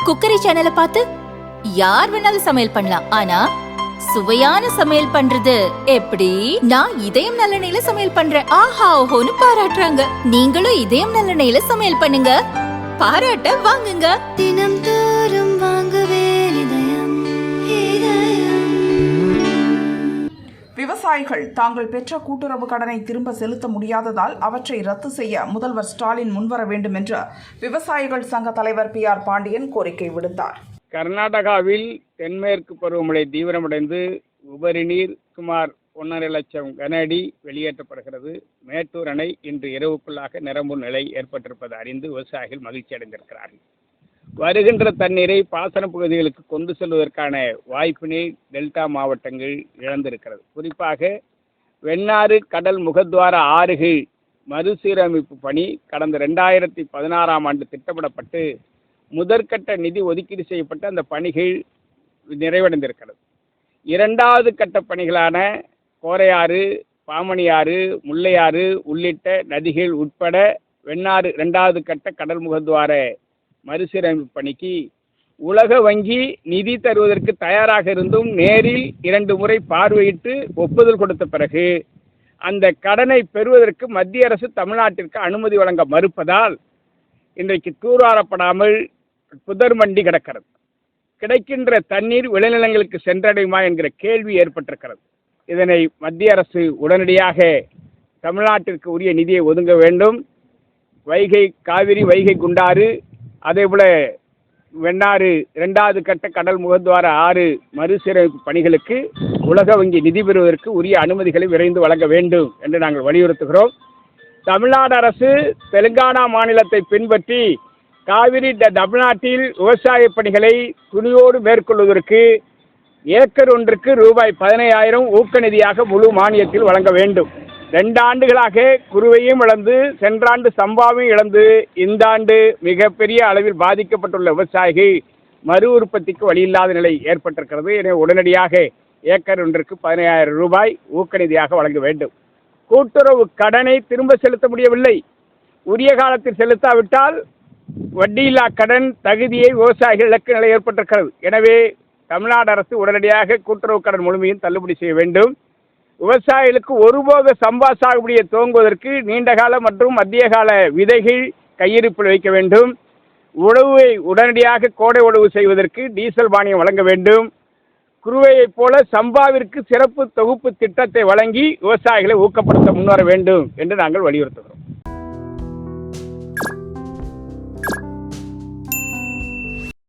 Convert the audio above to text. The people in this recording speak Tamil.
குக்கரி சேனலை பார்த்து யார் வேணாலும் சமையல் பண்ணலாம். ஆனா சுவையான சமையல் பண்றது எப்படி? நான் இதயம் நல்லெண்ணெயில சமையல் பண்றேன். ஆஹா ஓஹோன்னு பாராட்டுறாங்க. நீங்களும் இதயம் நல்லெண்ணெயில சமையல் பண்ணுங்க, பாராட்ட வாங்குங்க. தினம் தோறும் வாங்குவே இதயம் இதயம். விவசாயிகள் தாங்கள் பெற்ற கூட்டுறவு கடனை திரும்ப செலுத்த முடியாததால் அவற்றை ரத்து செய்ய முதல்வர் ஸ்டாலின் முன்வர வேண்டும் என்று விவசாயிகள் சங்க தலைவர் PR பாண்டியன் கோரிக்கை விடுத்தார். கர்நாடகாவில் தென்மேற்கு பருவமழை தீவிரமடைந்து உபரி நீர் சுமார் 1.5 லட்சம் கன அடி வெளியேற்றப்படுகிறது. மேட்டூர் அணை இன்று இரவுக்குள்ளாக நிரம்பும் நிலை ஏற்பட்டிருப்பதை அறிந்து விவசாயிகள் மகிழ்ச்சி அடைந்திருக்கிறார்கள். வருகின்ற தண்ணீரை பாசன பகுதிகளுக்கு கொண்டு செல்வதற்கான வாய்ப்பினை டெல்டா மாவட்டங்கள் இழந்திருக்கிறது. குறிப்பாக வெண்ணாறு கடல் முகத்வார ஆறுகள் மறுசீரமைப்பு பணி கடந்த 2016ஆம் ஆண்டு திட்டமிடப்பட்டு முதற்கட்ட நிதி ஒதுக்கீடு செய்யப்பட்டு அந்த பணிகள் நிறைவடைந்திருக்கிறது. இரண்டாவது கட்ட பணிகளான கோரையாறு, பாமணியாறு, முல்லையாறு உள்ளிட்ட நதிகள் உட்பட வெண்ணாறு 2வது கட்ட கடல் முகத்வார மறுசீரமைப்பு பணிக்கு உலக வங்கி நிதி தருவதற்கு தயாராக இருந்தும் நேரில் 2 முறை பார்வையிட்டு ஒப்புதல் கொடுத்த பிறகு அந்த கடனை பெறுவதற்கு மத்திய அரசு தமிழ்நாட்டிற்கு அனுமதி வழங்க மறுப்பதால் இன்றைக்கு தூர்வாரப்படாமல் புதர் மண்டி கிடக்கிறது. கிடைக்கின்ற தண்ணீர் விளைநிலங்களுக்கு சென்றடையுமா என்கிற கேள்வி ஏற்பட்டிருக்கிறது. இதனை மத்திய அரசு உடனடியாக தமிழ்நாட்டிற்கு உரிய நிதியை ஒதுங்க வேண்டும். வைகை காவிரி, வைகை குண்டாறு, அதேபோல வெண்ணாறு 2வது கட்ட கடல் முகத்வார ஆறு மறுசீரமைப்பு பணிகளுக்கு உலக வங்கி நிதி பெறுவதற்கு உரிய அனுமதிகளை விரைந்து வழங்க வேண்டும் என்று நாங்கள் வலியுறுத்துகிறோம். தமிழ்நாடு அரசு தெலுங்கானா மாநிலத்தை பின்பற்றி காவிரி தமிழ்நாட்டில் விவசாய பணிகளை துணியோடு மேற்கொள்வதற்கு ஏக்கர் ஒன்றுக்கு ரூபாய் 15,000 ஊக்க நிதியாக முழு மானியத்தில் வழங்க வேண்டும். 2 ஆண்டுகளாக குருவையும் இழந்து சென்ற ஆண்டு சம்பாவையும் இழந்து இந்த ஆண்டு மிகப்பெரிய அளவில் பாதிக்கப்பட்டுள்ள விவசாயிகள் மறு உற்பத்திக்கு வழியில்லாத நிலை ஏற்பட்டிருக்கிறது. எனவே உடனடியாக ஏக்கர் ஒன்றுக்கு 15,000 ரூபாய் ஊக்க நிதியாக வழங்க வேண்டும். கூட்டுறவு கடனை திரும்ப செலுத்த முடியவில்லை. உரிய காலத்தில் செலுத்தாவிட்டால் வட்டியில்லா கடன் தகுதியை விவசாயிகள் இழக்க நிலை ஏற்பட்டிருக்கிறது. எனவே தமிழ்நாடு அரசு உடனடியாக கூட்டுறவு கடன் முழுமையும் தள்ளுபடி செய்ய வேண்டும். விவசாயிகளுக்கு ஒருபோக சம்பா சாகுபடியை துவங்குவதற்கு நீண்டகால மற்றும் மத்திய கால விதைகள் கையிருப்பில் வைக்க வேண்டும். உழவை உடனடியாக கோடை உழவு செய்வதற்கு டீசல் மானியம் வழங்க வேண்டும். குருவையைப் போல சம்பாவிற்கு சிறப்பு தொகுப்பு திட்டத்தை வழங்கி விவசாயிகளை ஊக்கப்படுத்த முன்வர வேண்டும் என்று நாங்கள் வலியுறுத்துகிறோம்.